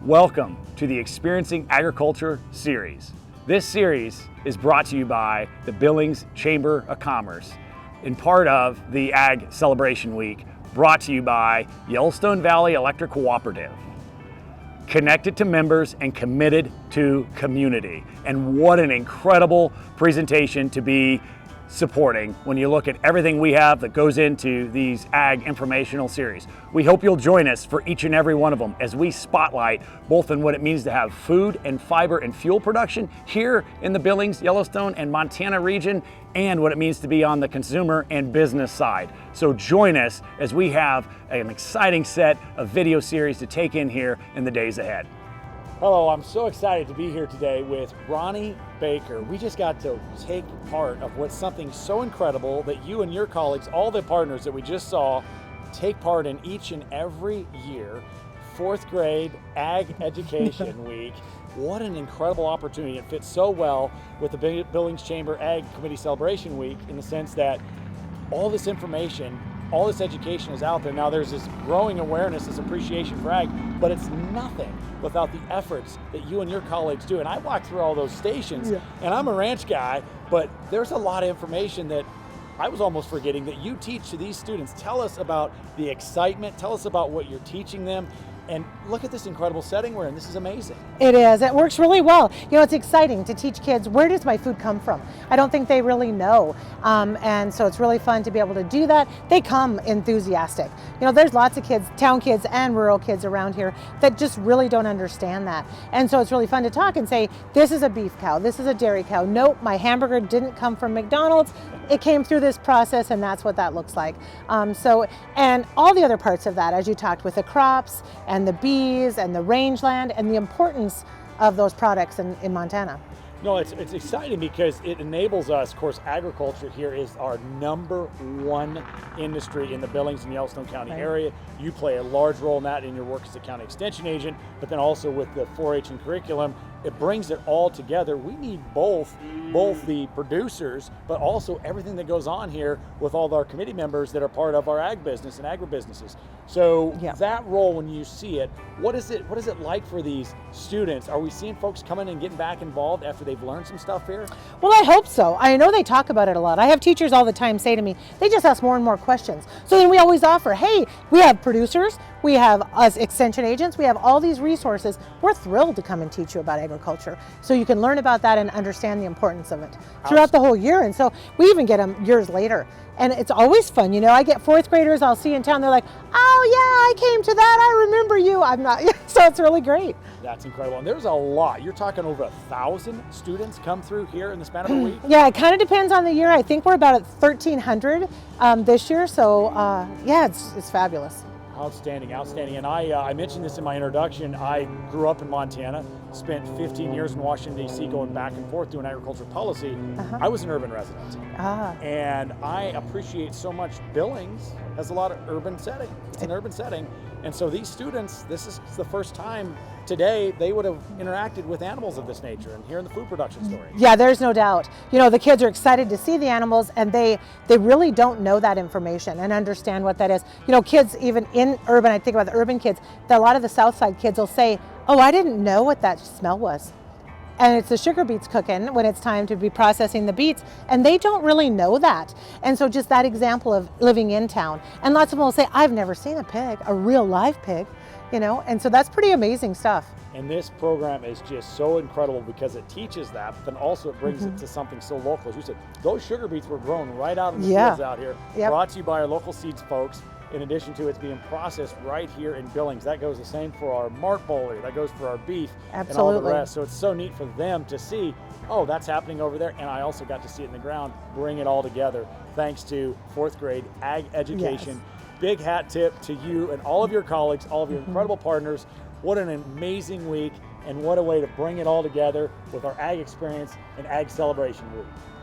Welcome to the Experiencing Agriculture series. This series is brought to you by the Billings Chamber of Commerce in part of the Ag Celebration Week, brought to you by Yellowstone Valley Electric Cooperative. Connected to members and committed to community. And what an incredible presentation to be supporting when you look at everything we have that goes into these ag informational series. We hope you'll join us for each and every one of them as we spotlight both in what it means to have food and fiber and fuel production here in the Billings, Yellowstone, and Montana region, and what it means to be on the consumer and business side. So join us as we have an exciting set of video series to take in here in the days ahead. Hello, I'm so excited to be here today with Ronnie Baker. We just got to take part of what's something so incredible that you and your colleagues, all the partners that we just saw, take part in each and every year. Fourth grade Ag Education Week. What an incredible opportunity. It fits so well with the Billings Chamber Ag Committee Celebration Week in the sense that all this information, all this education is out there. Now there's this growing awareness, this appreciation for ag, but it's nothing without the efforts that you and your colleagues do. And I walk through all those stations, and I'm a ranch guy, but there's a lot of information that I was almost forgetting that you teach to these students. Tell us about the excitement, tell us about what you're teaching them, and look at this incredible setting we're in. This is amazing. It is. It works really well. You know, it's exciting to teach kids, where does my food come from? I don't think they really know. And so it's really fun to be able to do that. They come enthusiastic. You know, there's lots of kids, town kids and rural kids around here that just really don't understand that. And so it's really fun to talk and say, this is a beef cow, this is a dairy cow. Nope, my hamburger didn't come from McDonald's. It came through this process, and that's what that looks like. And all the other parts of that, as you talked with the crops and the bees and the rangeland and the importance of those products in Montana. No, it's exciting because it enables us. Of course, agriculture here is our #1 industry in the Billings and Yellowstone County area. You play a large role in that in your work as a county extension agent, but then also with the 4-H and curriculum, it brings it all together. We need both the producers, but also everything that goes on here with all of our committee members that are part of our ag business and agribusinesses. So that role, when you see it, what is it like for these students? Are we seeing folks coming and getting back involved after they've learned some stuff here? Well, I hope so. I know they talk about it a lot. I have teachers all the time say to me, they just ask more and more questions. So then we always offer, hey, we have producers, we have us extension agents, we have all these resources. We're thrilled to come and teach you about agriculture. So you can learn about that and understand the importance of it throughout the whole year. And so we even get them years later. And it's always fun. You know, I get fourth graders I'll see in town. They're like, oh yeah, I came to that. I remember you. I'm not. So it's really great. That's incredible. And there's a lot. You're talking over 1,000 students come through here in the span of a week? Yeah, it kind of depends on the year. I think we're about at 1,300 this year. So yeah, it's fabulous. Outstanding, outstanding. And I mentioned this in my introduction. I grew up in Montana, spent 15 years in Washington, D.C. going back and forth doing agriculture policy. I was an urban resident. And I appreciate so much Billings has a lot of urban setting. It's an urban setting. And so these students, this is the first time today they would have interacted with animals of this nature and hearing the food production story. Yeah, there's no doubt. You know, the kids are excited to see the animals, and they really don't know that information and understand what that is. You know, kids even in urban, I think about the urban kids, that a lot of the South Side kids will say, oh, I didn't know what that smell was. And it's the sugar beets cooking when it's time to be processing the beets, and they don't really know that. And so just that example of living in town. And lots of them will say, I've never seen a pig, a real live pig, you know, and so that's pretty amazing stuff. And this program is just so incredible because it teaches that, but then also it brings it to something so local. As you said, those sugar beets were grown right out in the fields out here, brought to you by our local seeds folks. In addition to it's being processed right here in Billings. That goes the same for our mart boller, that goes for our beef and all the rest. So it's so neat for them to see, oh, that's happening over there. And I also got to see it in the ground, bring it all together, thanks to fourth grade ag education. Big hat tip to you and all of your colleagues, all of your incredible partners. What an amazing week, and what a way to bring it all together with our ag experience and ag celebration week.